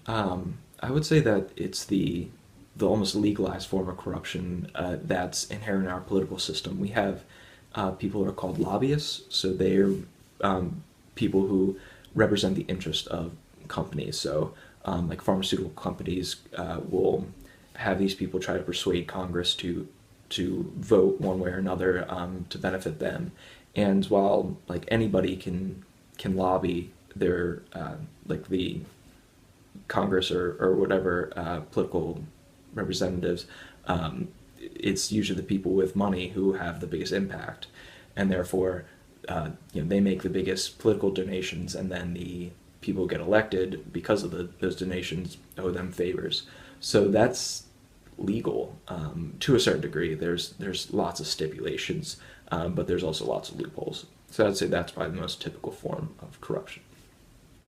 I would say that it's the almost legalized form of corruption that's inherent in our political system. We have people who are called lobbyists, so they're people who represent the interest of companies. So, like pharmaceutical companies will have these people try to persuade Congress to vote one way or another to benefit them. And while like anybody can lobby their like the Congress or whatever political representatives, it's usually the people with money who have the biggest impact, and therefore, they make the biggest political donations, and then the people who get elected because of those donations owe them favors. So that's legal to a certain degree. There's lots of stipulations, but there's also lots of loopholes. So I'd say that's probably the most typical form of corruption.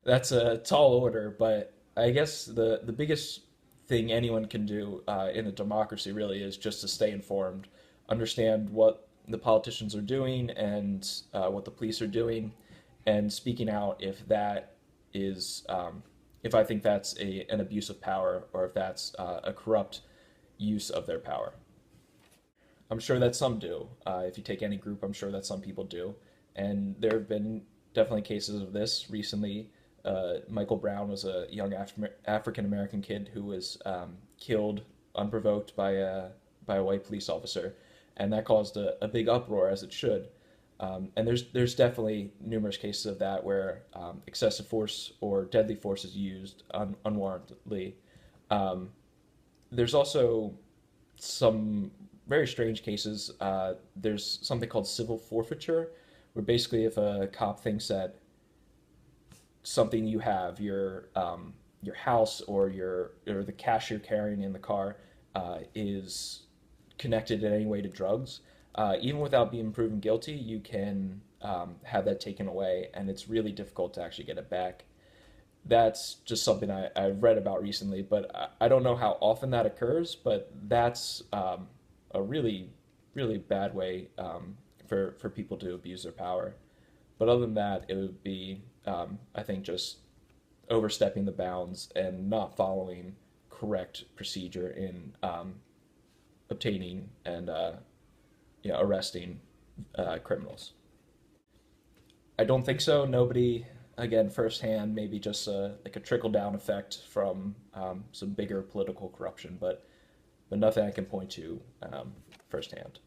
That's a tall order, but I guess the biggest thing anyone can do in a democracy really is just to stay informed, understand what the politicians are doing and what the police are doing, and speaking out if that is if I think that's an abuse of power or if that's a corrupt use of their power. I'm sure that some do. If you take any group, I'm sure that some people do. And there have been definitely cases of this recently. Michael Brown was a young African American kid who was killed unprovoked by a white police officer, and that caused a big uproar, as it should. And there's definitely numerous cases of that where excessive force or deadly force is used unwarrantedly. Um, there's also some very strange cases. There's something called civil forfeiture, where basically if a cop thinks that something you have, your house or the cash you're carrying in the car, is connected in any way to drugs, even without being proven guilty, you can have that taken away, and it's really difficult to actually get it back. That's just something I've read about recently, but I don't know how often that occurs, but that's a really, really bad way for people to abuse their power. But other than that, it would be, I think, just overstepping the bounds and not following correct procedure in obtaining and arresting criminals. I don't think so. Nobody, again, firsthand, maybe just like a trickle down effect from some bigger political corruption, but nothing I can point to firsthand.